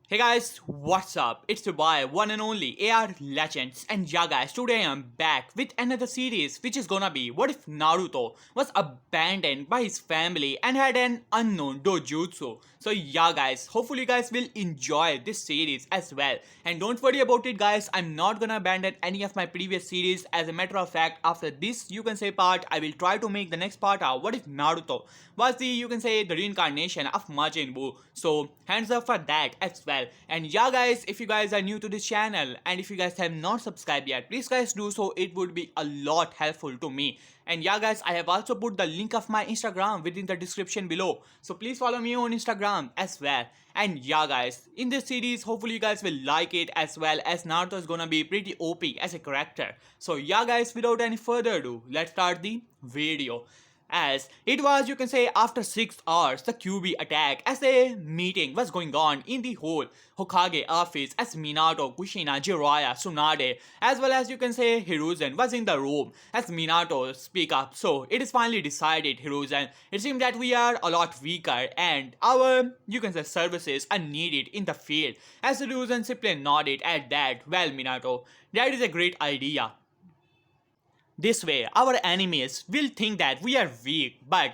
Hey guys, what's up? It's your boy, one and only AR Legends, and yeah guys, today I'm back with another series which is gonna be what if Naruto was abandoned by his family and had an unknown dojutsu. So yeah guys, hopefully you guys will enjoy this series as well. And don't worry about it guys, I'm not gonna abandon any of my previous series. As a matter of fact, after this you can say part, I will try to make the next part of what if Naruto was the you can say the reincarnation of Majin Buu. So hands up for that as well. And yeah guys, if you guys are new to this channel and if you guys have not subscribed yet, please guys do so, it would be a lot helpful to me. And yeah guys, I have also put the link of my Instagram within the description below, so please follow me on Instagram as well. And yeah guys, in this series hopefully you guys will like it, as well as Naruto is gonna be pretty OP as a character. So yeah guys, without any further ado, let's start the video. As it was, you can say, after 6 hours, the QB attack, as a meeting was going on in the whole Hokage office, as Minato, Kushina, Jiraiya, Tsunade, as well as you can say Hiruzen was in the room, as Minato speak up. So it is finally decided, Hiruzen, it seems that we are a lot weaker and our, you can say, services are needed in the field. As Hiruzen simply nodded at that. Well, Minato, that is a great idea. This way, our enemies will think that we are weak, but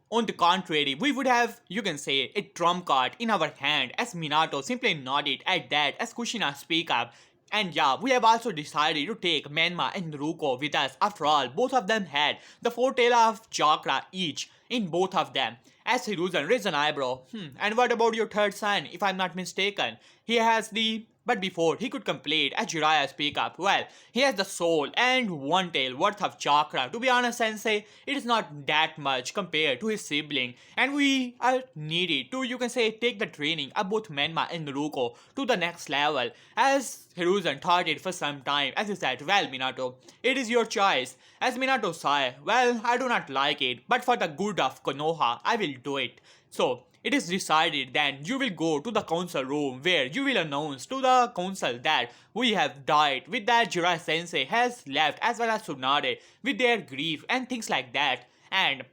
on the contrary, we would have, you can say, a trump card in our hand. As Minato simply nodded at that as Kushina speak up. And yeah, we have also decided to take Menma and Ruko with us. After all, both of them had the 4 tail of chakra each in both of them. As Hiruzen raised an eyebrow, and what about your third son, if I'm not mistaken? He has the... But before he could complete, as Jiraiya speak up, well, he has the soul and 1 tail worth of chakra. To be honest, Sensei, it is not that much compared to his sibling, and we are needed to, you can say, take the training of both Menma and Naruto to the next level. As Hiruzen thought it for some time, as he said, well, Minato, it is your choice. As Minato sighed, well, I do not like it, but for the good of Konoha, I will do it. So, it is decided that you will go to the council room where you will announce to the council that we have died, with that Jiraiya sensei has left, as well as Tsunade with their grief and things like that. And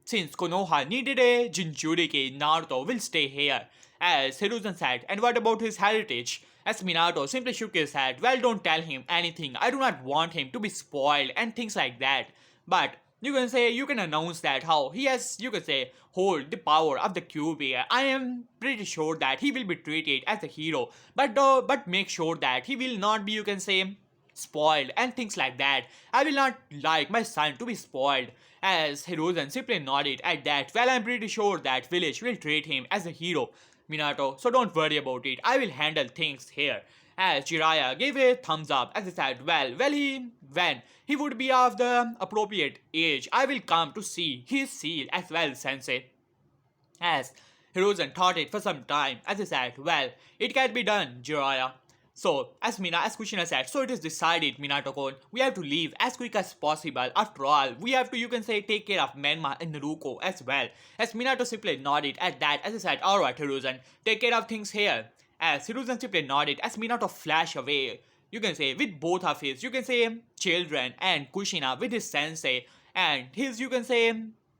since Konoha needed a Jinchuriki, Naruto will stay here, as Hiruzen said. And what about his heritage? As Minato simply shook his head, well, don't tell him anything, I do not want him to be spoiled and things like that. But you can say, you can announce that how he has, you can say, hold the power of the QB. I am pretty sure that he will be treated as a hero, but make sure that he will not be, you can say, spoiled and things like that. I will not like my son to be spoiled. As Hiruzen simply nodded at that, well, I'm pretty sure that village will treat him as a hero, Minato, so don't worry about it, I will handle things here. As Jiraiya gave a thumbs up as he said, well, when he would be of the appropriate age, I will come to see his seal as well, Sensei. As Hiruzen thought it for some time, as he said, well, it can be done, Jiraiya. So, as Kushina said, so it is decided, Minato-kun, we have to leave as quick as possible. After all, we have to, you can say, take care of Menma and Naruto as well. As Minato simply nodded at that, as he said, alright, Hiruzen, take care of things here. As Hiruzen simply nodded, as Minato flashed away, you can say, with both of his, you can say, children, and Kushina with his sensei, and his, you can say,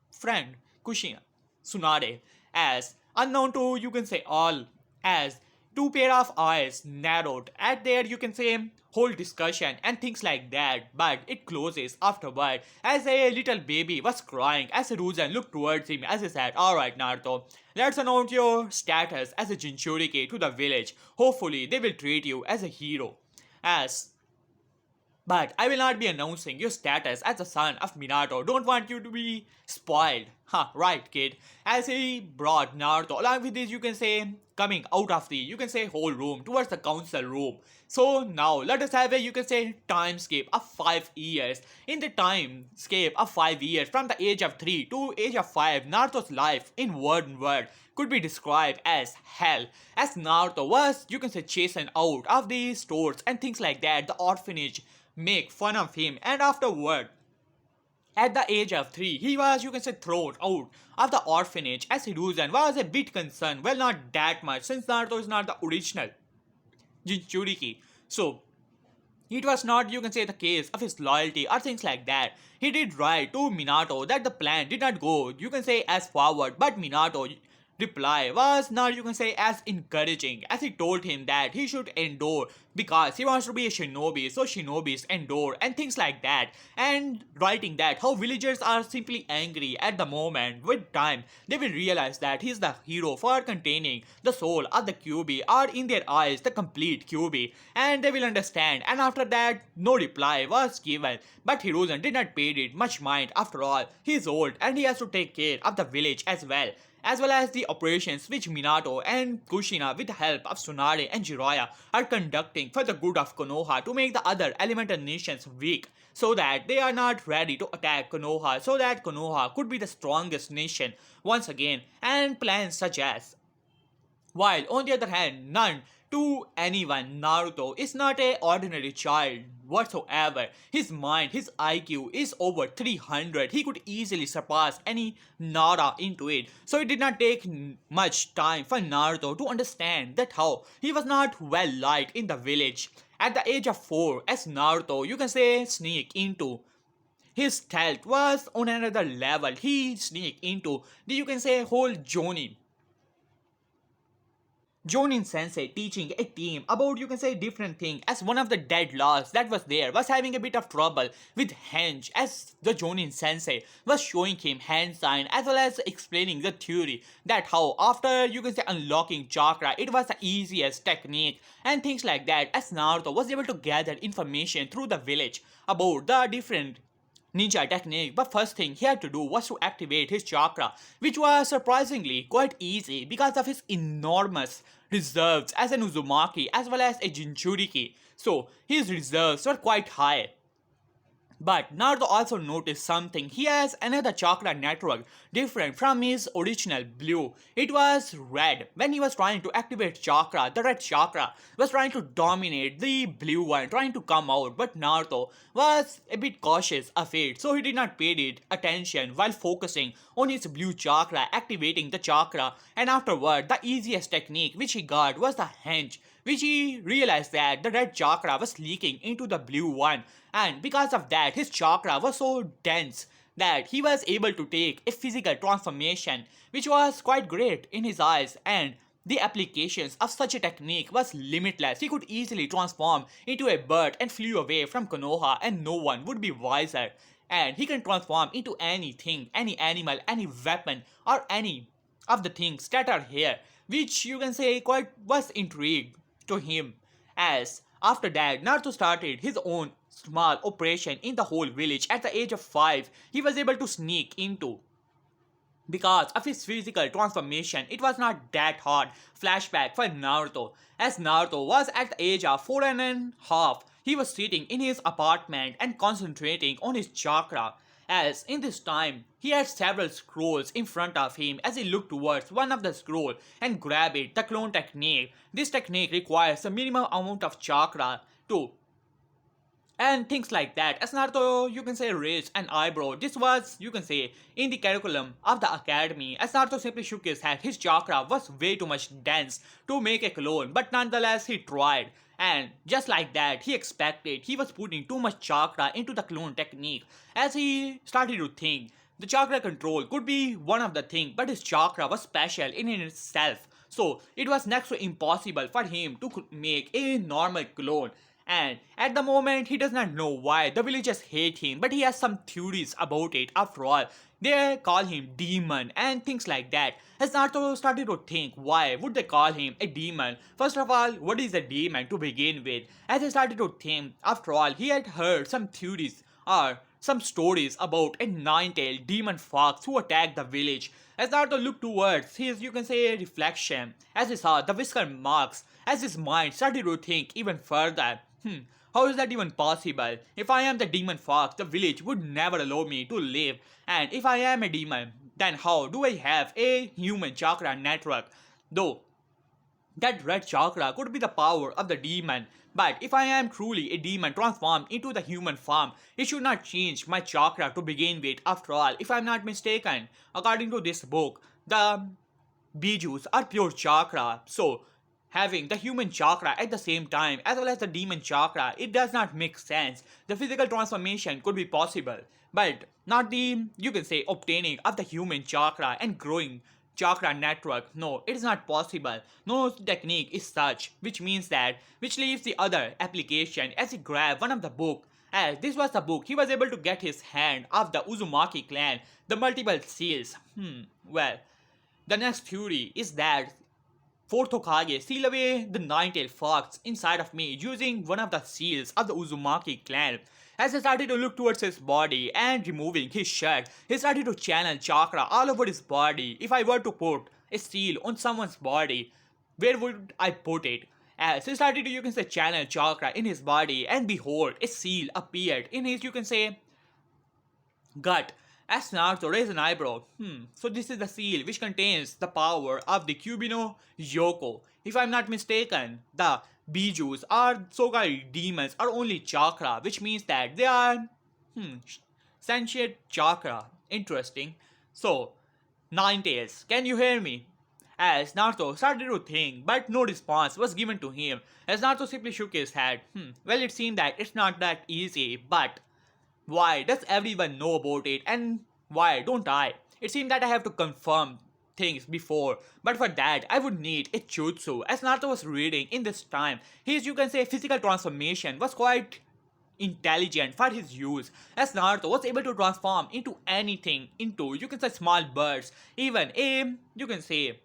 friend, Kushina, Tsunade, as unknown to, you can say, all, as 2 pair of eyes narrowed at their, you can say, whole discussion and things like that, but it closes afterward as a little baby was crying. As Hiruzen looked towards him as he said, alright Naruto, let's announce your status as a Jinchuriki to the village. Hopefully they will treat you as a hero. But I will not be announcing your status as the son of Minato. Don't want you to be spoiled. Right, kid. As he brought Naruto along with this, you can say, coming out of the, you can say, whole room towards the council room. So now let us have a, you can say, time skip of 5 years. In the time skip of 5 years, from the age of 3 to age of 5, Naruto's life in one word could be described as hell. As Naruto was, you can say, chastened out of the stores and things like that, the orphanage make fun of him, and afterward, at the age of 3, he was, you can say, thrown out of the orphanage. As Hiruzen was a bit concerned, well, not that much, since Naruto is not the original Jinchuriki. So, it was not, you can say, the case of his loyalty or things like that. He did write to Minato that the plan did not go, you can say, as forward, but Minato reply was not, you can say, as encouraging, as he told him that he should endure because he wants to be a shinobi, so shinobis endure and things like that. And writing that how villagers are simply angry at the moment, with time they will realize that he's the hero for containing the soul of the QB, or in their eyes the complete QB, and they will understand. And after that, no reply was given, but Hiruzen did not pay it much mind. After all, he is old and he has to take care of the village as well as the operations which Minato and Kushina with the help of Tsunade and Jiraiya are conducting for the good of Konoha to make the other elemental nations weak, so that they are not ready to attack Konoha, so that Konoha could be the strongest nation once again, and plans such as, while on the other hand, none to anyone, Naruto is not a ordinary child whatsoever. His mind, his IQ is over 300. He could easily surpass any Nara into it. So it did not take much time for Naruto to understand that how he was not well liked in the village. At the age of 4, as Naruto, you can say, sneak into, his stealth was on another level. He sneaked into the, you can say, whole Jonin Sensei teaching a team about, you can say, different thing, as one of the dead laws that was there was having a bit of trouble with Henge, as the Jonin Sensei was showing him hand sign as well as explaining the theory that how after, you can say, unlocking chakra it was the easiest technique and things like that, as Naruto was able to gather information through the village about the different ninja technique. But first thing he had to do was to activate his chakra, which was surprisingly quite easy because of his enormous reserves as an Uzumaki as well as a Jinchuriki. So his reserves were quite high. But Naruto also noticed something. He has another chakra network different from his original blue. It was red. When he was trying to activate chakra, the red chakra was trying to dominate the blue one, trying to come out. But Naruto was a bit cautious of it, so he did not pay it attention while focusing on his blue chakra, activating the chakra. And afterward, the easiest technique which he got was the henge, which he realized that the red chakra was leaking into the blue one, and because of that his chakra was so dense that he was able to take a physical transformation, which was quite great in his eyes. And the applications of such a technique was limitless. He could easily transform into a bird and flew away from Konoha and no one would be wiser. And he can transform into anything, any animal, any weapon, or any of the things that are here, which you can say quite was intrigued to him. As after that, Naruto started his own small operation in the whole village. At the age of 5, he was able to sneak into, because of his physical transformation. It was not that hard flashback for Naruto, as Naruto was at the age of 4.5. He was sitting in his apartment and concentrating on his chakra, as in this time he had several scrolls in front of him. As he looked towards one of the scroll and grabbed it, the clone technique. This technique requires a minimum amount of chakra to, and things like that. As Naruto, you can say, raised an eyebrow. This was, you can say, in the curriculum of the academy. As Naruto simply shook his head, his chakra was way too much dense to make a clone, but nonetheless he tried. And just like that, he expected he was putting too much chakra into the clone technique. As he started to think, the chakra control could be one of the things, but his chakra was special in itself. So it was next to impossible for him to make a normal clone. And at the moment, he does not know why the villagers hate him, but he has some theories about it. After all, they call him demon and things like that. As Naruto started to think, why would they call him a demon? First of all, what is a demon to begin with? As he started to think, after all, he had heard some theories or some stories about a nine-tailed demon fox who attacked the village. As Naruto looked towards his, you can say, reflection, as he saw the whisker marks, as his mind started to think even further. How is that even possible? If I am the demon fox, the village would never allow me to live. And if I am a demon, then how do I have a human chakra network? Though that red chakra could be the power of the demon. But if I am truly a demon transformed into the human form, it should not change my chakra to begin with. After all, if I am not mistaken, according to this book, the bijus are pure chakra. So having the human chakra at the same time as well as the demon chakra, it does not make sense. The physical transformation could be possible, but not the, you can say, obtaining of the human chakra and growing chakra network. No, it is not possible. No technique is such, which means that, which leaves the other application as he grabbed one of the book. As this was the book, he was able to get his hand of the Uzumaki clan, the multiple seals. Well, the next theory is that fourth Hokage seal away the nine-tailed fox inside of me using one of the seals of the Uzumaki clan. As he started to look towards his body and removing his shirt, he started to channel chakra all over his body. If I were to put a seal on someone's body, where would I put it? As he started to, you can say, channel chakra in his body, and behold, a seal appeared in his, you can say, gut. As Naruto raised an eyebrow. So this is the seal which contains the power of the Cubino Yoko. If I'm not mistaken, the Bijus or so-called demons are only chakra, which means that they are sentient chakra. Interesting. So, Nine Tails, can you hear me? As Naruto started to think, but no response was given to him. As Naruto simply shook his head. Well, it seemed that it's not that easy, but why does everyone know about it and why don't I? It seems that I have to confirm things before, but for that I would need a jutsu. As Naruto was reading in this time, his, you can say, physical transformation was quite intelligent for his use, as Naruto was able to transform into anything, into, you can say, small birds, even a, you can say,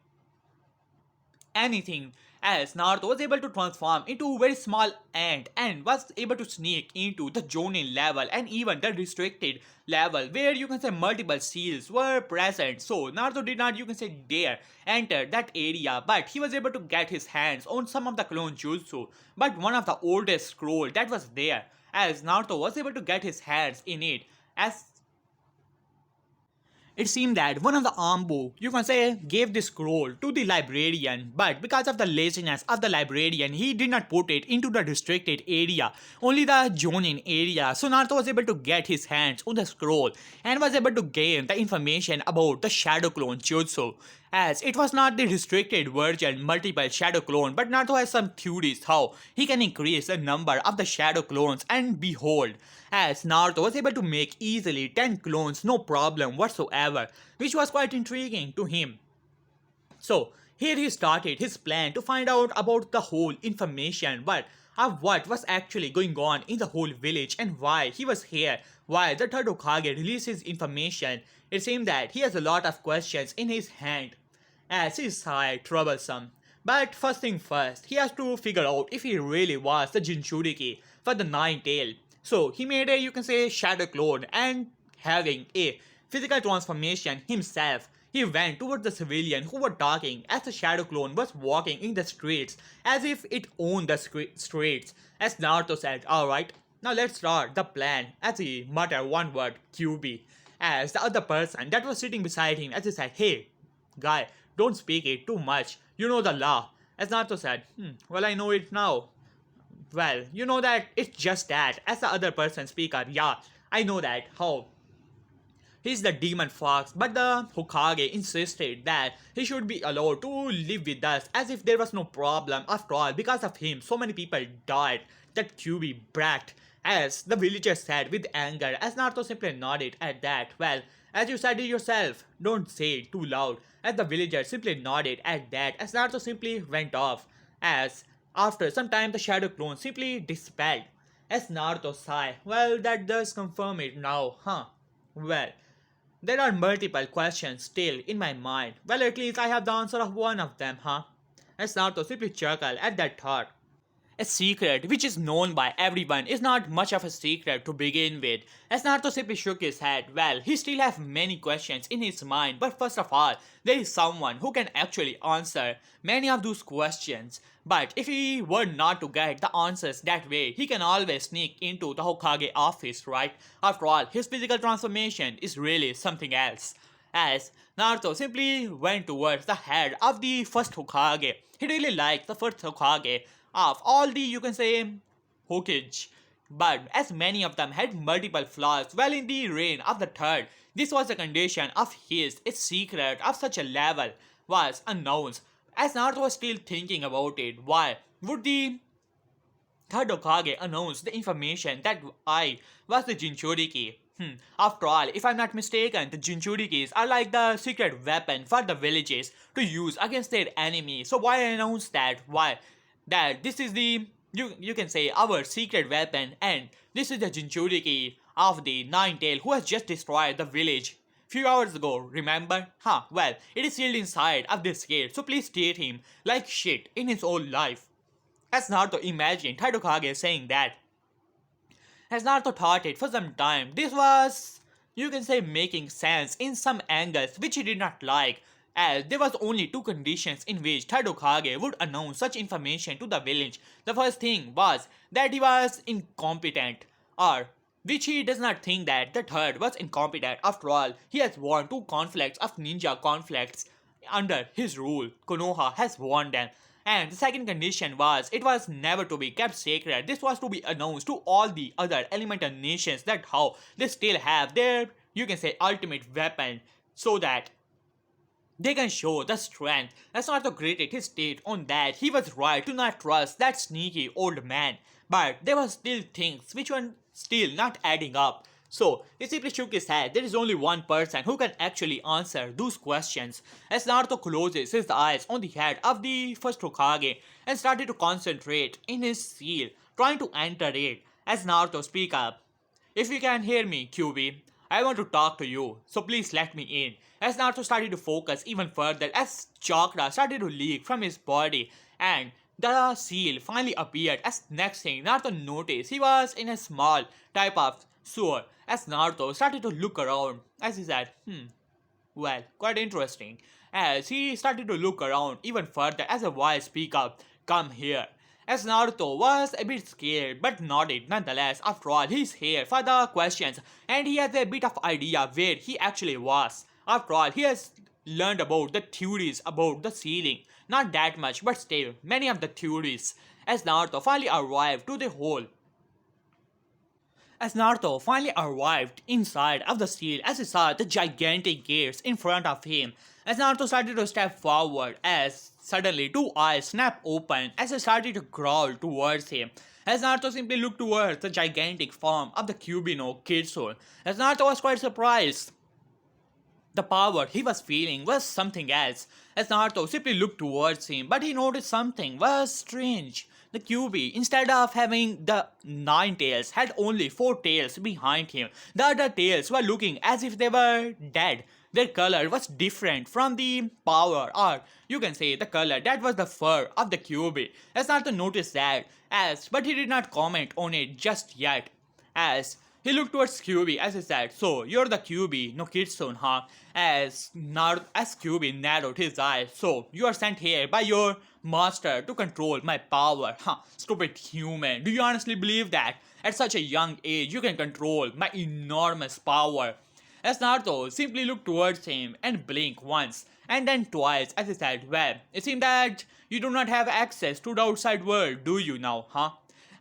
anything, as Naruto was able to transform into a very small ant and was able to sneak into the Jonin level and even the restricted level where, you can say, multiple seals were present. So Naruto did not, you can say, dare enter that area, but he was able to get his hands on some of the clone jutsu, but one of the oldest scroll that was there, as Naruto was able to get his hands in it. As it seemed that one of the Ambu, you can say, gave the scroll to the librarian, but because of the laziness of the librarian, he did not put it into the restricted area, only the Jonin area. So Naruto was able to get his hands on the scroll and was able to gain the information about the Shadow Clone Jutsu, as it was not the restricted version multiple Shadow Clone, but Naruto has some theories how he can increase the number of the Shadow Clones, and behold, as Naruto was able to make easily 10 clones no problem whatsoever, which was quite intriguing to him. So here he started his plan to find out about the whole information, but of what was actually going on in the whole village and why he was here, why the third Hokage released his information. It seemed that he has a lot of questions in his hand, as he sighed troublesome. But first thing first, he has to figure out if he really was the Jinchuriki for the Nine-Tail. So he made a, you can say, shadow clone, and having a physical transformation himself, he went towards the civilian who were talking as the shadow clone was walking in the streets as if it owned the streets. As Naruto said, alright, now let's start the plan, as he muttered one word, QB. As the other person that was sitting beside him, as he said, hey, guy, don't speak it too much, you know the law. As Naruto said, well, I know it now. Well, you know that it's just that. As the other person speaker, yeah, I know that. How? He's the demon fox, but the Hokage insisted that he should be allowed to live with us as if there was no problem. After all, because of him, so many people died. That QB brat. As the villagers said with anger, as Naruto simply nodded at that. Well, as you said it yourself, don't say it too loud. As the villagers simply nodded at that, as Naruto simply went off. As after some time, the shadow clone simply dispelled. As Naruto sighed, well, that does confirm it now, huh? Well, there are multiple questions still in my mind. Well, at least I have the answer of one of them, huh? As Naruto simply chuckled at that thought. A secret which is known by everyone is not much of a secret to begin with. As Naruto simply shook his head, well, he still has many questions in his mind, but first of all, there is someone who can actually answer many of those questions. But if he were not to get the answers that way, he can always sneak into the Hokage office, right? After all, his physical transformation is really something else. As Naruto simply went towards the head of the first Hokage. He really liked the first Hokage of all the, you can say, Hokage, but as many of them had multiple flaws, well, in the reign of the third, this was a condition of his. Its secret of such a level was unknown. As Naruto was still thinking about it, why would the third Hokage announced the information that I was the Jinchuriki. After all, if I'm not mistaken, the Jinchurikis are like the secret weapon for the villages to use against their enemy. So why announce that? Why? That this is the you can say our secret weapon, and this is the Jinchuriki of the Nine Tail who has just destroyed the village few hours ago, remember? Well, it is sealed inside of this gate, so please treat him like shit in his own life. As Naruto imagined Tadokage saying that. As Naruto thought it for some time, this was, you can say, making sense in some angles which he did not like, as there was only two conditions in which Tadokage would announce such information to the village. The first thing was that he was incompetent, or which he does not think that the third was incompetent. After all, he has won two conflicts of ninja conflicts under his rule. Konoha has won them. And the second condition was it was never to be kept sacred. This was to be announced to all the other elemental nations that how they still have their, you can say, ultimate weapon, so that they can show the strength. That's not the great his state on that. He was right to not trust that sneaky old man. But there were still things which were still not adding up. So, he simply shook his head. There is only one person who can actually answer those questions. As Naruto closes his eyes on the head of the first Hokage and started to concentrate in his seal, trying to enter it. As Naruto speak up, "If you can hear me, QB, I want to talk to you, so please let me in." As Naruto started to focus even further, as chakra started to leak from his body, and the seal finally appeared. As next thing Naruto noticed, he was in a small type of sewer. As Naruto started to look around, as he said, well, quite interesting. As he started to look around even further, as a voice speak up, "Come here." As Naruto was a bit scared but nodded nonetheless. After all, he's here for the questions and he has a bit of idea where he actually was. After all, he has learned about the theories about the ceiling. Not that much, but still, many of the theories. As Naruto finally arrived to the hole, as Naruto finally arrived inside of the seal, as he saw the gigantic gates in front of him, as Naruto started to step forward, as suddenly two eyes snapped open as he started to crawl towards him. As Naruto simply looked towards the gigantic form of the Kyuubi Kitsune, as Naruto was quite surprised. The power he was feeling was something else. As Naruto simply looked towards him, but he noticed something was strange. The Kyuubi, instead of having the 9 tails, had only 4 tails behind him. The other tails were looking as if they were dead. Their color was different from the power, or you can say the color that was the fur of the Kyuubi. As Naruto noticed that, but he did not comment on it just yet. As he looked towards Kyuubi as he said, "So, you're the Kyuubi no Kitsune, huh?" As Kyuubi narrowed his eyes, "So, you are sent here by your master to control my power, huh? Stupid human, do you honestly believe that? At such a young age, you can control my enormous power?" As Naruto simply looked towards him and blinked once and then twice as he said, "Well, it seems that you do not have access to the outside world, do you now, huh?"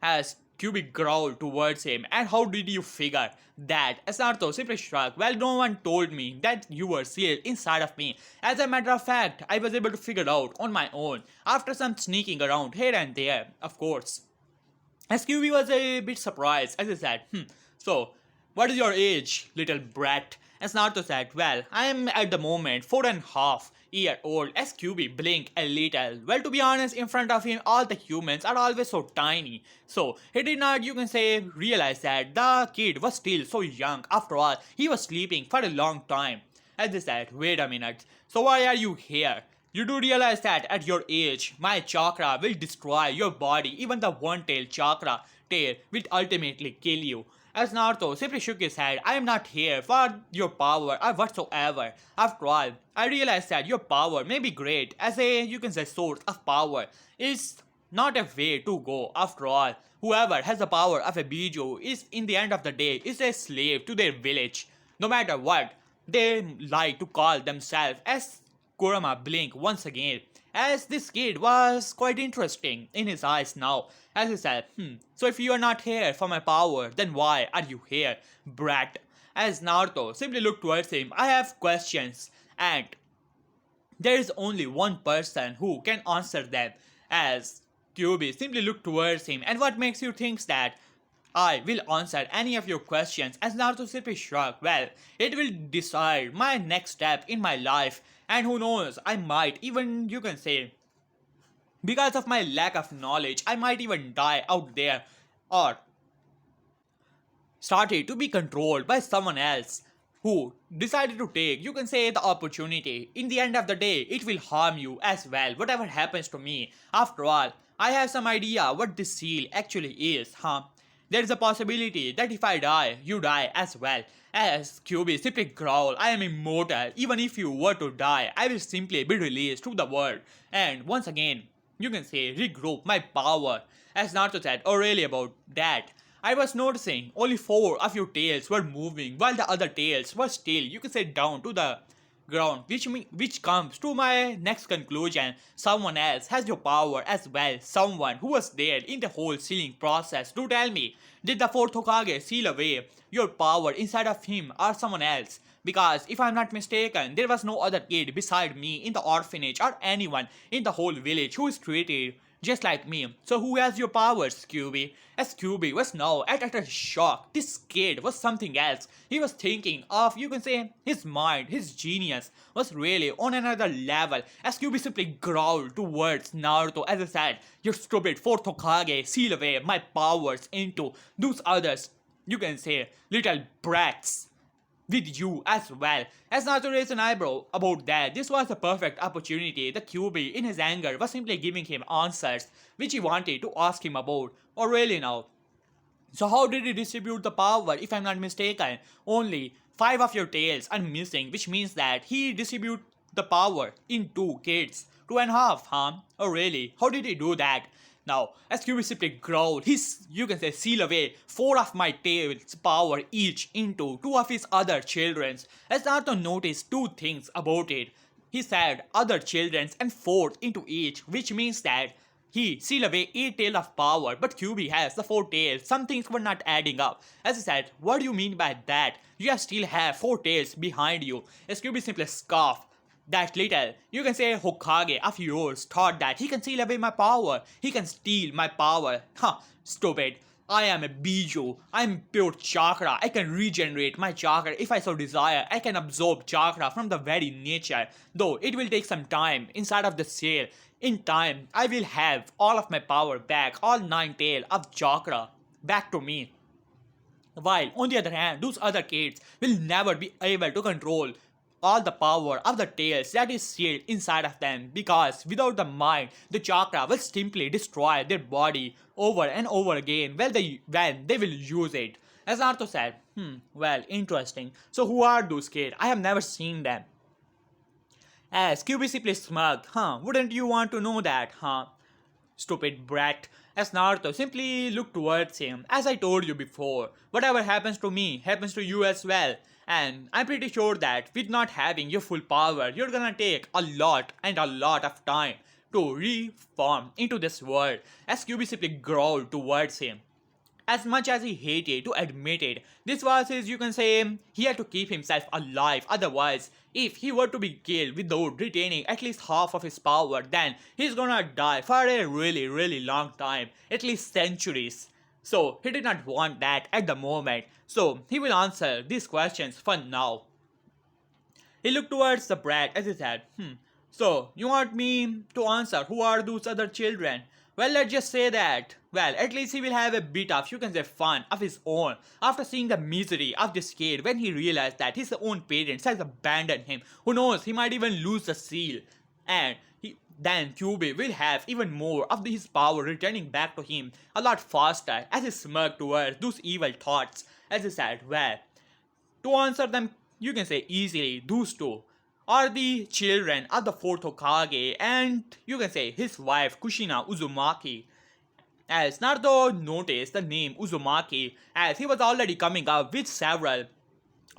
As Kyuubi growled towards him, "And how did you figure that?" As Naruto simply shrugged, "Well, no one told me that you were sealed inside of me. As a matter of fact, I was able to figure out on my own, after some sneaking around here and there, of course." As Kyuubi was a bit surprised as he said, "So, what is your age, little brat?" As Naruto said, "Well, I am at the moment 4.5 years old." As Kyuubi blinked a little. Well, to be honest, in front of him, all the humans are always so tiny. So, he did not, you can say, realize that the kid was still so young. After all, he was sleeping for a long time. As he said, "Wait a minute. So, why are you here? You do realize that at your age, my chakra will destroy your body. Even the one-tailed chakra tail will ultimately kill you." As Naruto simply shook his head, "I am not here for your power or whatsoever. After all, I realize that your power may be great as a, you can say, source of power. Is not a way to go. After all, whoever has the power of a Biju is, in the end of the day, is a slave to their village. No matter what they like to call themselves." As Kurama blinked once again, as this kid was quite interesting in his eyes now. As he said, "So if you are not here for my power, then why are you here, brat?" As Naruto simply looked towards him, "I have questions, and there is only one person who can answer them." As Kyuubi simply looked towards him, and what makes you think that I will answer any of your questions? As Naruto simply shrugged, well, it will decide my next step in my life, and who knows, I might even, you can say, because of my lack of knowledge, I might even die out there, or started to be controlled by someone else who decided to take, you can say, the opportunity. In the end of the day, it will harm you as well, whatever happens to me. After all, I have some idea what this seal actually is, huh? There is a possibility that if I die, you die as well. As QB simply growl, I am immortal. Even if you were to die, I will simply be released to the world. And once again, you can say, regroup my power. As Naruto said, oh really about that? I was noticing only 4 of your tails were moving while the other tails were still, you can say, down to the ground, which comes to my next conclusion. Someone else has your power as well. Someone who was there in the whole sealing process. Do tell me, did the fourth Hokage seal away your power inside of him or someone else? Because if I'm not mistaken, there was no other kid beside me in the orphanage or anyone in the whole village who is treated just like me. So who has your powers, Scooby? As Scooby was now at utter shock. This kid was something else. He was thinking of, you can say, his mind, his genius was really on another level. As Scooby simply growled towards Naruto as I said, your stupid fourth Hokage seal away my powers into those others, you can say, little brats with you as well. As Naruto raised an eyebrow about that, this was a perfect opportunity. The QB, in his anger, was simply giving him answers which he wanted to ask him about. Or really now. So how did he distribute the power? If I'm not mistaken, only 5 of your tails are missing, which means that he distributed the power in 2 kids. 2.5, huh? Oh really? How did he do that? Now, as QB simply growled, you can say, seal away 4 of my tails' power each into 2 of his other children's. As Naruto noticed 2 things about it. He said other children's and 4th into each, which means that he seal away 8 tails of power, but QB has the 4 tails. Some things were not adding up. As I said, what do you mean by that? You still have 4 tails behind you. As QB simply scoffed. That little, you can say, Hokage of yours thought that he can steal away my power. He can steal my power. Huh, stupid. I am a Biju. I am pure chakra. I can regenerate my chakra if I so desire. I can absorb chakra from the very nature. Though it will take some time inside of the cell. In time, I will have all of my power back. All 9 tails of chakra back to me. While on the other hand, those other kids will never be able to control all the power of the tails that is sealed inside of them, because without the mind, the chakra will simply destroy their body over and over again when they will use it. As Naruto said, well, interesting. So who are those kids? I have never seen them. As QB simply smirked, wouldn't you want to know that, Stupid brat. As Naruto simply looked towards him, as I told you before, whatever happens to me happens to you as well. And I'm pretty sure that with not having your full power, you're gonna take a lot and a lot of time to reform into this world. As QB simply growled towards him. As much as he hated to admit it, this was his, you can say, he had to keep himself alive. Otherwise, if he were to be killed without retaining at least half of his power, then he's gonna die for a really, really long time, at least centuries. So he did not want that at the moment. So he will answer these questions for now. He looked towards the brat as he said, so you want me to answer who are those other children? Well, let's just say that, well, at least he will have a bit of, you can say, fun of his own after seeing the misery of this kid when he realized that his own parents has abandoned him. Who knows, he might even lose the seal. And then Kyuubi will have even more of his power returning back to him a lot faster as he smirked towards those evil thoughts. As he said, well, to answer them, you can say easily, those two are the children of the fourth Hokage and, you can say, his wife Kushina Uzumaki. As Naruto noticed the name Uzumaki, as he was already coming up with several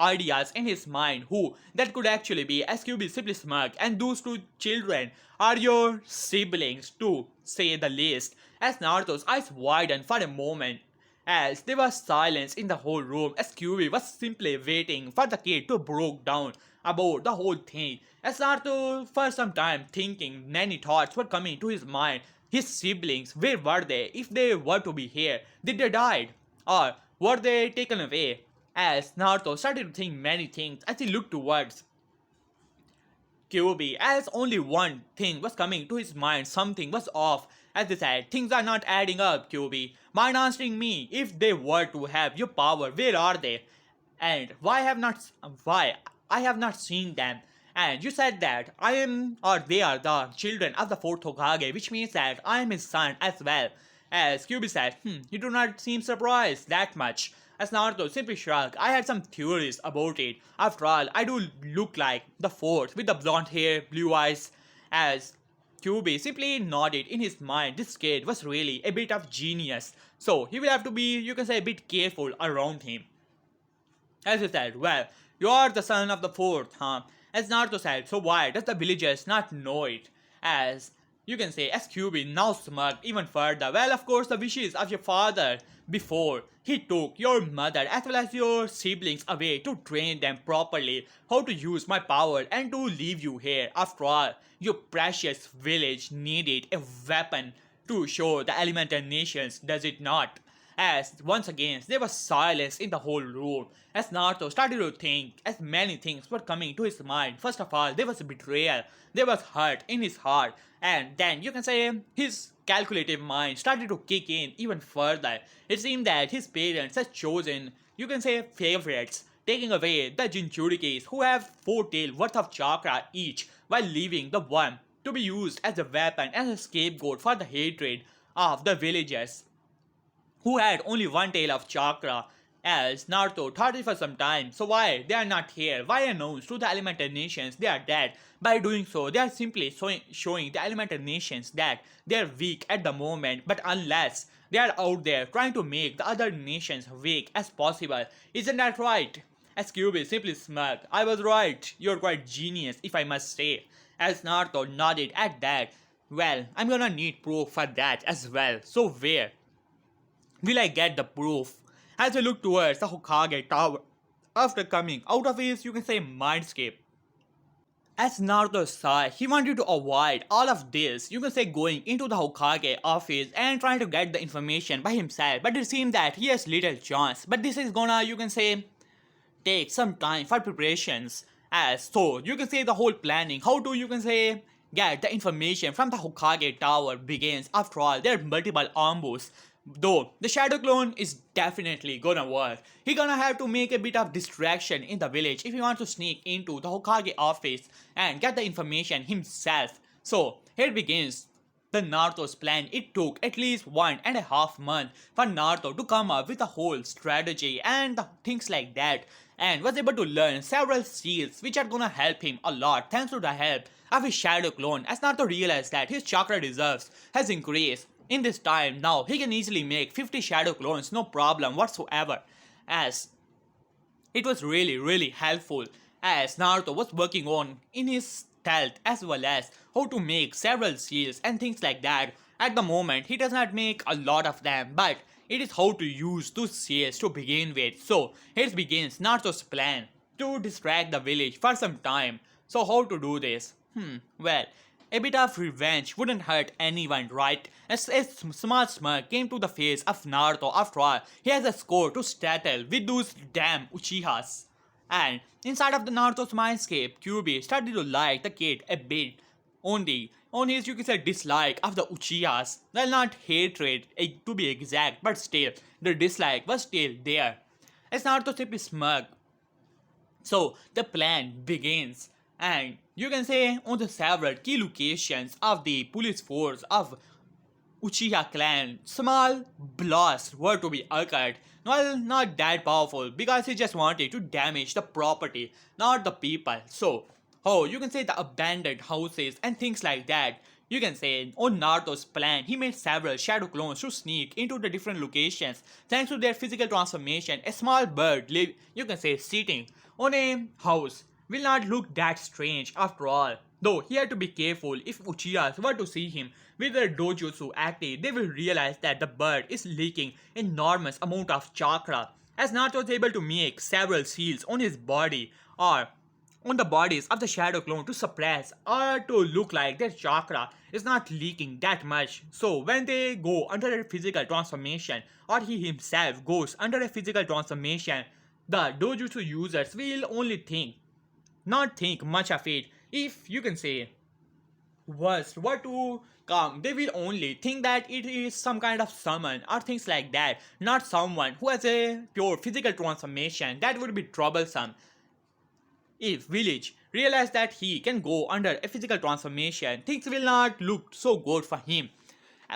ideas in his mind who that could actually be, as QB simply smirked, and those 2 children are your siblings to say the least. As Naruto's eyes widened for a moment, as there was silence in the whole room, as QB was simply waiting for the kid to break down about the whole thing. As Naruto for some time thinking, many thoughts were coming to his mind. his siblings, where were they if they were to be here? Did they died? Or were they taken away? As Naruto started to think many things as he looked towards QB, as only one thing was coming to his mind, something was off. As he said, things are not adding up, QB. Mind answering me, if they were to have your power, where are they? And why I have not seen them. And you said that I am or they are the children of the fourth Hokage, which means that I am his son as well. As QB said, you do not seem surprised that much. As Naruto simply shrugged, I had some theories about it. After all, I do look like the fourth with the blonde hair, blue eyes. As QB simply nodded in his mind, this kid was really a bit of genius. So he will have to be, you can say, a bit careful around him. As he said, well, you are the son of the fourth, huh? As Naruto said, so why does the villagers not know it? As you can say, as QB now smirked even further. Well, of course, the wishes of your father before he took your mother as well as your siblings away to train them properly how to use my power and to leave you here. After all, your precious village needed a weapon to show the elemental nations, does it not? As once again there was silence in the whole room as Naruto started to think as many things were coming to his mind. First of all, there was betrayal, there was hurt in his heart, and then you can say his calculative mind started to kick in even further. It seemed that his parents had chosen, you can say, favorites, taking away the Jinchurikis who have 4 tail worth of chakra each while leaving the one to be used as a weapon and a scapegoat for the hatred of the villagers who had only 1 tail of chakra. As Naruto thought it for some time, so why they are not here? Why announce to the elemental nations they are dead? By doing so, they are simply showing the elemental nations that they are weak at the moment, but unless they are out there trying to make the other nations weak as possible. Isn't that right? As Kyuubi simply smirked, I was right, you're quite genius if I must say. As Naruto nodded at that, well, I'm gonna need proof for that as well, so where will I get the proof? As I look towards the Hokage tower after coming out of his, you can say, mindscape. As Naruto saw, he wanted to avoid all of this, you can say, going into the Hokage office and trying to get the information by himself, but it seems that he has little chance. But this is gonna, you can say, take some time for preparations. As so, you can say the whole planning, how to, you can say, get the information from the Hokage tower begins. After all, there are multiple ambushes. Though the shadow clone is definitely gonna work. He gonna have to make a bit of distraction in the village if he wants to sneak into the Hokage office and get the information himself. So here begins the Naruto's plan. It took at least 1.5 months for Naruto to come up with a whole strategy and things like that, and was able to learn several skills which are gonna help him a lot thanks to the help of his shadow clone. As Naruto realized that his chakra reserves has increased in this time, now he can easily make 50 shadow clones, no problem whatsoever. As it was really helpful as Naruto was working on in his stealth as well as how to make several seals and things like that. At the moment he does not make a lot of them, but it is how to use those seals to begin with. So here begins Naruto's plan to distract the village for some time. So how to do this? Well, a bit of revenge wouldn't hurt anyone, right? As a small smirk came to the face of Naruto. After all, he has a score to settle with those damn Uchihas. And inside of the Naruto's mindscape, Kyuubi started to like the kid a bit. Only on his, you can say, dislike of the Uchihas. Well, not hatred to be exact, but still, the dislike was still there. As Naruto simply smirked, so the plan begins, and you can say on the several key locations of the police force of Uchiha clan, small blasts were to be occurred. Well, not that powerful because he just wanted to damage the property, not the people. So, oh, you can say the abandoned houses and things like that. You can say on Naruto's plan, he made several shadow clones to sneak into the different locations. Thanks to their physical transformation, a small bird you can say, sitting on a house will not look that strange after all. Though he had to be careful, if Uchihas were to see him with their dojutsu active, they will realize that the bird is leaking enormous amount of chakra. As Naruto was able to make several seals on his body or on the bodies of the shadow clone to suppress or to look like their chakra is not leaking that much. So when they go under a physical transformation or he himself goes under a physical transformation, the dojutsu users will only not think much of it. If you can say worst were to come, they will only think that it is some kind of summon or things like that, not someone who has a pure physical transformation. That would be troublesome. If Village realized that he can go under a physical transformation, things will not look so good for him.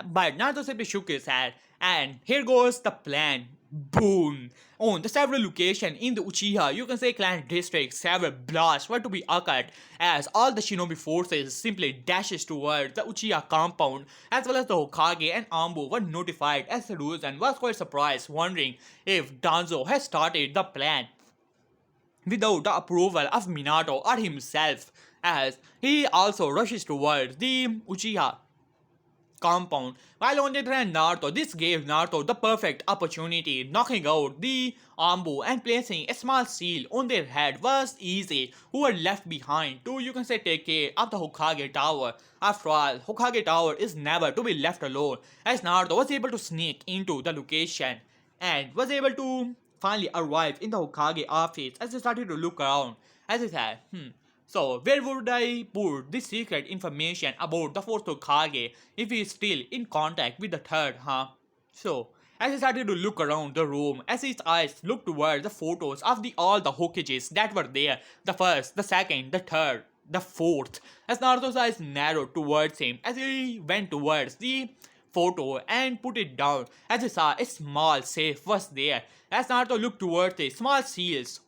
But Naruto simply shook his head, and here goes the plan. Boom! On the several locations in the Uchiha, you can say clan district, several blasts were to be occurred as all the shinobi forces simply dashes towards the Uchiha compound, as well as the Hokage and Ambu were notified as the Ruzen was quite surprised, wondering if Danzo has started the plan without the approval of Minato or himself, as he also rushes towards the Uchiha compound. While on the other hand, Naruto, this gave Naruto the perfect opportunity. Knocking out the Ambu and placing a small seal on their head was easy. Who were left behind to, you can say, take care of the Hokage Tower. After all, Hokage Tower is never to be left alone, as Naruto was able to sneak into the location and was able to finally arrive in the Hokage office as he started to look around. As he said, so where would I put this secret information about the fourth Hokage if he is still in contact with the third, huh? So, as he started to look around the room, as his eyes looked towards the photos of all the Hokages that were there, the first, the second, the third, the fourth, as Naruto's eyes narrowed towards him as he went towards the photo and put it down, as he saw a small safe was there. As Naruto looked towards the small seals,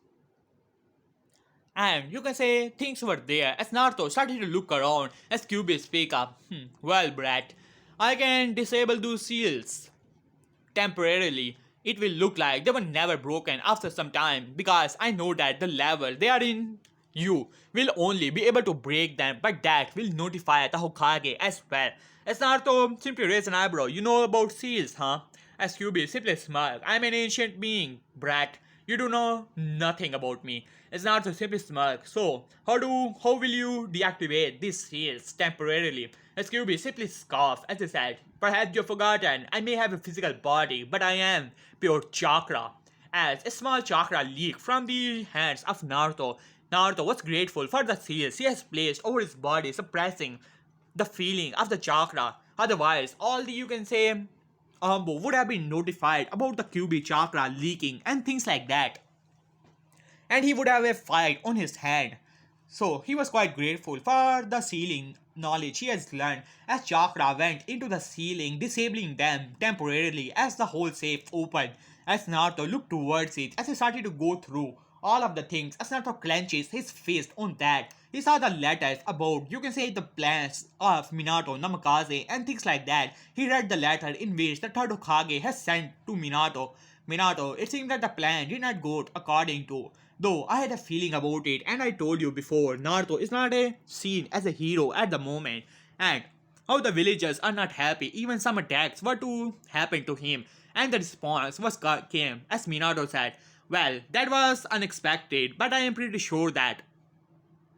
and you can say things were there, as Naruto started to look around as Kyuubi speak up. Well, brat, I can disable those seals temporarily. It will look like they were never broken after some time, because I know that the level they are in, you will only be able to break them, but that will notify the Hokage as well. As Naruto simply raised an eyebrow. You know about seals, huh? As Kyuubi simply smiled. I'm an ancient being, brat. You do know nothing about me. It's not a simply smirk. So, how will you deactivate these seals temporarily? As Kyuubi simply scoffed as he said, perhaps you've forgotten, I may have a physical body, but I am pure chakra. As a small chakra leaked from the hands of Naruto, Naruto was grateful for the seals he has placed over his body, suppressing the feeling of the chakra. Otherwise, all the, you can say, Ambo would have been notified about the Kyuubi chakra leaking and things like that, and he would have a fight on his hand. So he was quite grateful for the sealing knowledge he has learned, as chakra went into the ceiling, disabling them temporarily as the whole safe opened. As Naruto looked towards it, as he started to go through all of the things, as Naruto clenches his fist on that, he saw the letters about, you can say, the plans of Minato, Namikaze, and things like that. He read the letter in which the third Hokage has sent to Minato. Minato, it seemed that the plan did not go according to. Though I had a feeling about it, and I told you before, Naruto is not seen as a hero at the moment, and how the villagers are not happy. Even some attacks were to happen to him, and the response came as Minato said, "Well, that was unexpected, but I am pretty sure that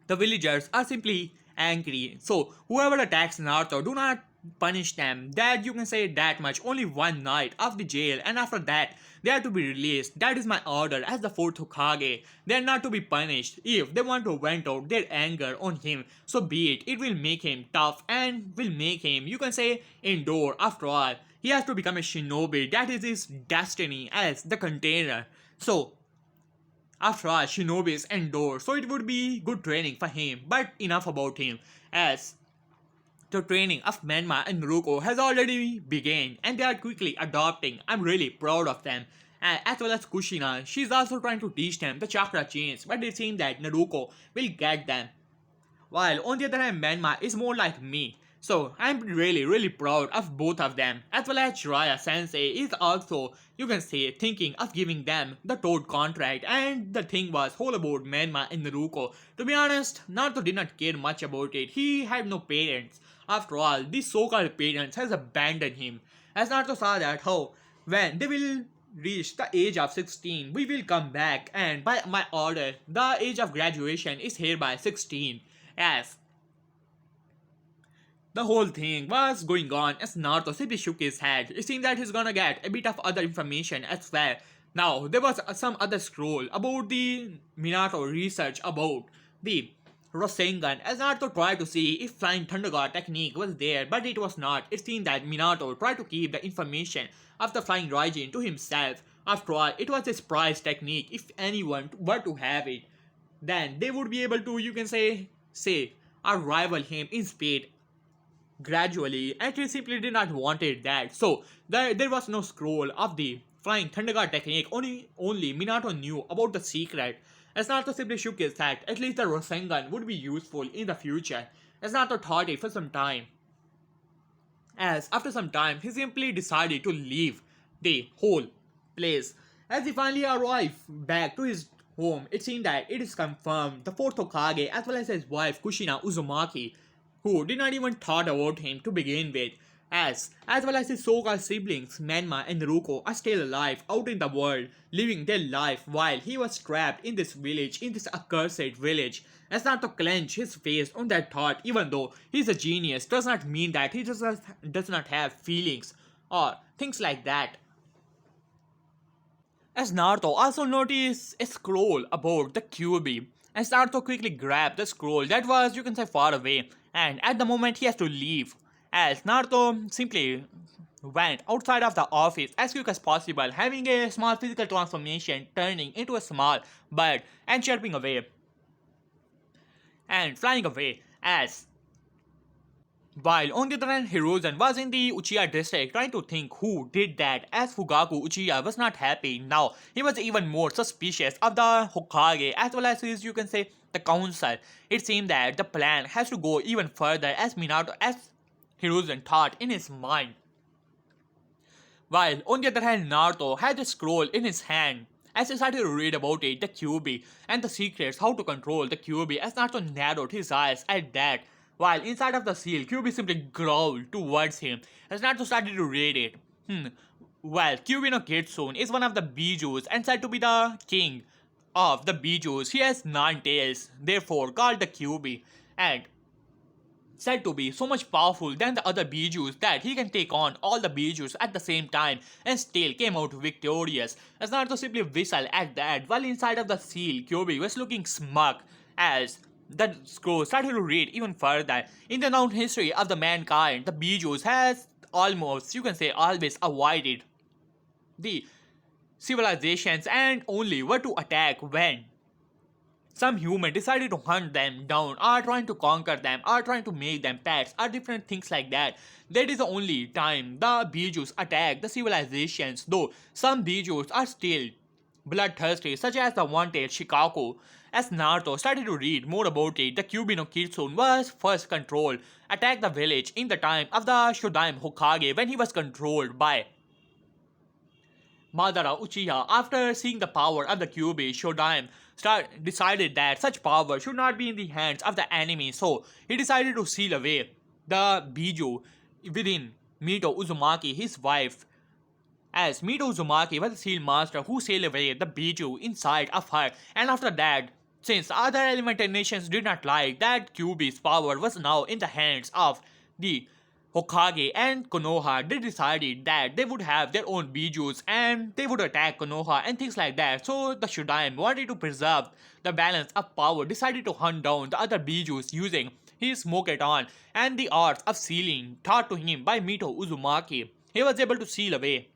the villagers are simply angry. So whoever attacks Naruto, do not punish them. That you can say that much. Only one night of the jail, and after that they are to be released. That is my order as the fourth Hokage. They are not to be punished. If they want to vent out their anger on him, so be it. It will make him tough and will make him, you can say, endure. After all, he has to become a shinobi. That is his destiny as the container. So after all, shinobis endure, so it would be good training for him. But enough about him, as the training of Menma and Naruto has already begun, and they are quickly adopting. I'm really proud of them. As well as Kushina, she's also trying to teach them the chakra chains, but it seems that Naruto will get them. While on the other hand, Menma is more like me. So I'm really proud of both of them. As well as Jiraiya Sensei is also, you can say, thinking of giving them the Toad contract. And the thing was whole about Menma and Naruto. To be honest, Naruto did not care much about it. He had no parents. After all, these so-called parents has abandoned him. As Naruto saw that how when they will reach the age of 16, we will come back, and by my order, the age of graduation is hereby 16. As the whole thing was going on as Naruto simply shook his head. It seemed that he's gonna get a bit of other information as well. Now, there was some other scroll about the Minato research about the Rasengan as Naruto tried to see if Flying Thunder God technique was there, but it was not. It seemed that Minato tried to keep the information of the Flying Raijin to himself. After all, it was his prized technique. If anyone were to have it, then they would be able to, you can say, or rival him in speed gradually, and he simply did not wanted that. So there was no scroll of the flying thunder god technique. Only Minato knew about the secret. As Naruto simply shook his head, at least the Rasengan would be useful in the future. As Naruto thought it for some time. As after some time, he simply decided to leave the whole place. As he finally arrived back to his home, it seemed that it is confirmed the fourth Hokage as well as his wife Kushina Uzumaki, who did not even thought about him to begin with, as well as his so-called siblings Menma and Naruko are still alive out in the world, living their life while he was trapped in this village, in this accursed village. As not to clench his face on that thought, even though he's a genius, does not mean that he does not have feelings or things like that. As Naruto also noticed a scroll about the QB, as Naruto quickly grabbed the scroll that was, you can say, far away, and at the moment he has to leave. As Naruto simply went outside of the office as quick as possible, having a small physical transformation, turning into a small bird and chirping away and flying away. As while on the other hand, Hiruzen was in the Uchiha district trying to think who did that, as Fugaku Uchiha was not happy. Now, he was even more suspicious of the Hokage as well as his, you can say, the council. It seemed that the plan has to go even further as Hiruzen thought in his mind. While on the other hand, Naruto had the scroll in his hand. As he started to read about it, the QB and the secrets how to control the QB, as Naruto narrowed his eyes at that. While inside of the seal, QB simply growled towards him as Naruto started to read it. Well, QB no Kitsune is one of the Bijus and said to be the king of the Bijus. He has 9 tails, therefore called the QB, and said to be so much powerful than the other Bijus that he can take on all the Bijus at the same time and still came out victorious. As Naruto simply whistled at that, while inside of the seal, QB was looking smug as the scroll started to read even further. In the known history of the mankind, the Bijus has almost, you can say, always avoided the civilizations and only were to attack when some human decided to hunt them down or trying to conquer them or trying to make them pets or different things like that. That is the only time the Bijus attack the civilizations, though some Bijus are still bloodthirsty, such as the wanted Shikaku. As Naruto started to read more about it, the Kyuubi no Kitsune was first controlled, attacked the village in the time of the Shodaime Hokage when he was controlled by Madara Uchiha. After seeing the power of the Kyuubi, Shodaime decided that such power should not be in the hands of the enemy, so he decided to seal away the Biju within Mito Uzumaki, his wife, as Mito Uzumaki was the seal master who sealed away the Biju inside of her. And after that, since other elemental nations did not like that Kyuubi's power was now in the hands of the Hokage and Konoha, they decided that they would have their own Bijus and they would attack Konoha and things like that. So the Shodaime wanted to preserve the balance of power, decided to hunt down the other Bijus using his Moketon and the arts of sealing taught to him by Mito Uzumaki. He was able to seal away,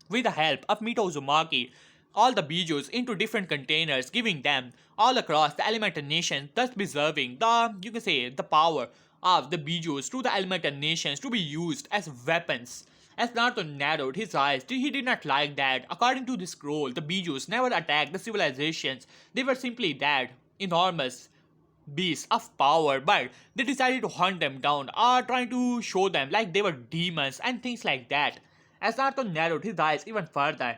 with the help of Mito Uzumaki, all the Bijus into different containers, giving them all across the elemental nations, thus preserving the, you can say, the power of the Bijus to the elemental nations to be used as weapons. As Naruto narrowed his eyes, he did not like that. According to the scroll, the Bijus never attacked the civilizations. They were simply that enormous beasts of power, but they decided to hunt them down or trying to show them like they were demons and things like that. As Naruto narrowed his eyes even further,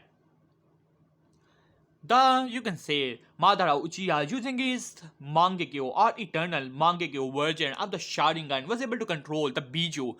the, you can say, Madara Uchiha, using his Mangekyo or eternal Mangekyo version of the Sharingan, was able to control the Biju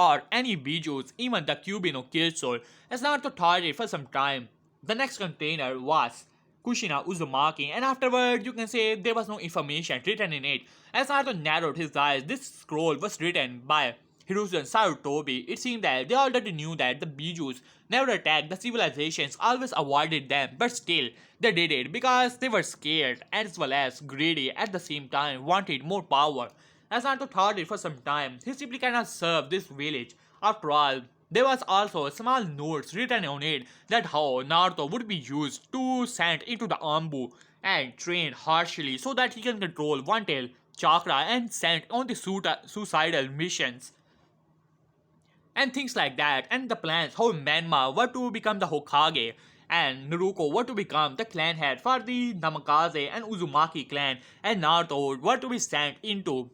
or any bijus, even the Kyuubi no Kirito, as Naruto thought it for some time. The next container was Kushina Uzumaki, and afterward you can say there was no information written in it. As Naruto narrowed his eyes, this scroll was written by Hiruzen Sarutobi. It seemed that they already knew that the bijus never attacked the civilizations, always avoided them, but still they did it because they were scared as well as greedy at the same time, wanted more power. As Naruto thought it for some time, he simply cannot serve this village. After all, there was also small notes written on it that how Naruto would be used to sent into the Ambu and trained harshly so that he can control one tail chakra and sent on the suicidal missions and things like that, and the plans how Manma were to become the Hokage and Naruto were to become the clan head for the Namikaze and Uzumaki clan, and Naruto were to be sent into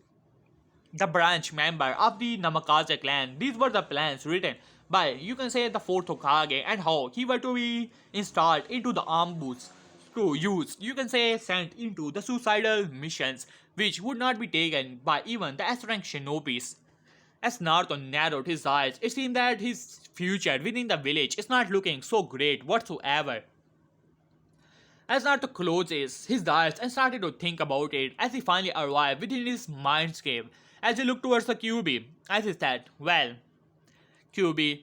the branch member of the Namikaze clan. These were the plans written by, you can say, the fourth Hokage, and how he were to be installed into the ambus to use, you can say, sent into the suicidal missions, which would not be taken by even the S-rank shinobis. As Naruto narrowed his eyes, it seemed that his future within the village is not looking so great whatsoever. As Naruto closes his eyes and started to think about it, as he finally arrived within his mindscape, as he looked towards the Kyuubi, as he said, "Well, Kyuubi,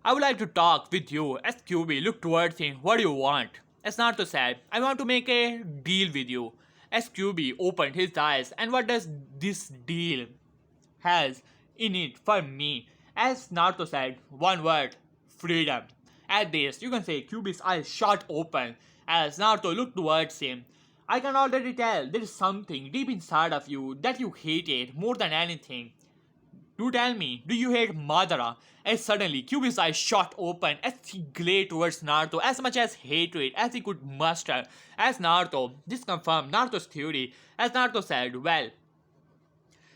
I would like to talk with you." As Kyuubi looked towards him, "What do you want?" As Naruto said, "I want to make a deal with you." As Kyuubi opened his eyes, and what does this deal has in it for me? As Naruto said, one word, freedom. At this, you can say Kyuubi's eyes shot open as Naruto looked towards him. "I can already tell there is something deep inside of you that you hated more than anything. Do tell me, do you hate Madara?" As suddenly Kyuubi's eyes shot open as he glared towards Naruto as much as hatred as he could muster. As Naruto, this confirmed Naruto's theory, as Naruto said, "Well,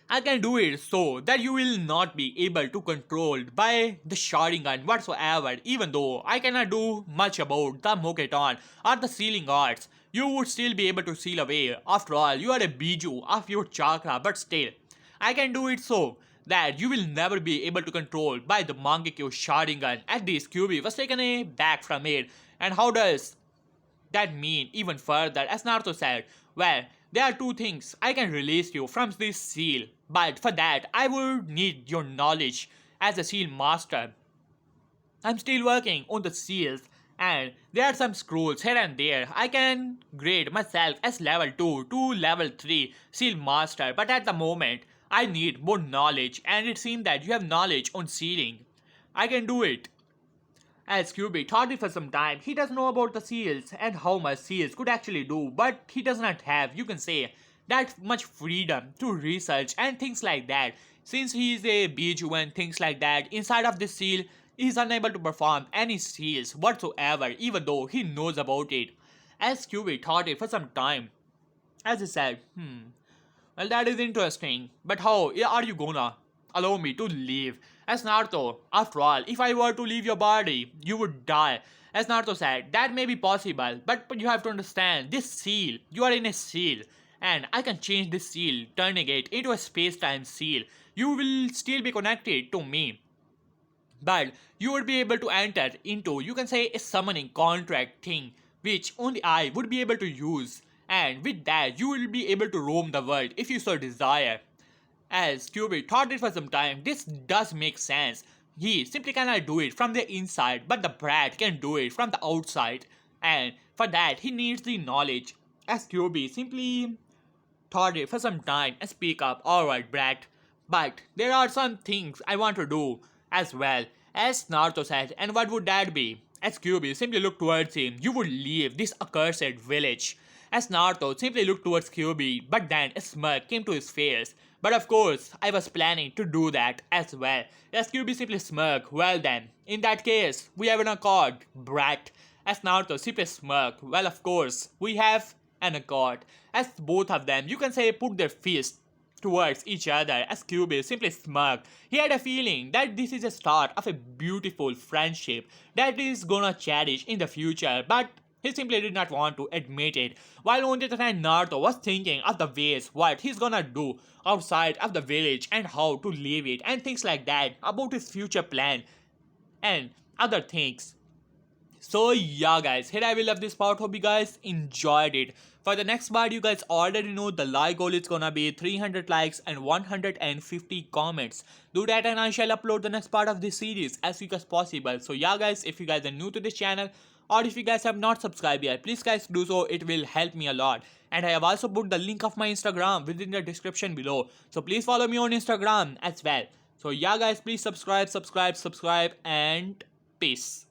I can do it so that you will not be able to controlled by the Sharingan whatsoever. Even though I cannot do much about the Moketon or the sealing arts, you would still be able to seal away. After all, you are a Biju of your chakra, but still, I can do it so that you will never be able to control by the Mangekyo Sharingan." At this, Kyuubi was taken aback from it. "And how does that mean even further?" As Naruto said, "Well, there are two things. I can release you from this seal, but for that I would need your knowledge as a seal master. I'm still working on the seals, and there are some scrolls here and there. I can grade myself as level 2 to level 3 seal master, but at the moment I need more knowledge, and it seems that you have knowledge on sealing. I can do it." As Kyuubi thought it for some time, he does know about the seals and how much seals could actually do, but he does not have, you can say, that much freedom to research and things like that. Since he is a Biju and things like that, inside of this seal, he is unable to perform any seals whatsoever, even though he knows about it. As Kyuubi thought it for some time, as he said, "Well, that is interesting, but how are you gonna allow me to leave?" As Naruto, "After all, if I were to leave your body, you would die." As Naruto said, "That may be possible, but you have to understand, this seal, you are in a seal, and I can change this seal, turning it into a space-time seal. You will still be connected to me, but you would be able to enter into, you can say, a summoning contract thing, which only I would be able to use, and with that, you will be able to roam the world if you so desire." As Kyuubi thought it for some time, this does make sense. He simply cannot do it from the inside, but the brat can do it from the outside, and for that he needs the knowledge. As Kyuubi simply thought it for some time and speak up, "Alright, brat, but there are some things I want to do as well." As Naruto said, "And what would that be?" As Kyuubi simply looked towards him, "You would leave this accursed village." As Naruto simply looked towards Kyuubi, but then a smirk came to his face. "But of course, I was planning to do that as well." As Kyuubi simply smirked, "Well then, in that case, we have an accord, brat." As Naruto simply smirked, "Well, of course, we have an accord." As both of them, you can say, put their fists towards each other, as Kyuubi simply smirked. He had a feeling that this is a start of a beautiful friendship that is gonna cherish in the future, but He simply did not want to admit it. While on the other hand, Naruto was thinking of the ways what he's gonna do outside of the village and how to leave it and things like that about his future plan and other things. So yeah guys, here I will love this part. Hope you guys enjoyed it. For the next part, you guys already know the like goal is gonna be 300 likes and 150 comments. Do that and I shall upload the next part of this series as quick as possible. So yeah guys, if you guys are new to this channel or if you guys have not subscribed yet, please guys do so, it will help me a lot. And I have also put the link of my Instagram within the description below. So please follow me on Instagram as well. So yeah guys, please subscribe and peace.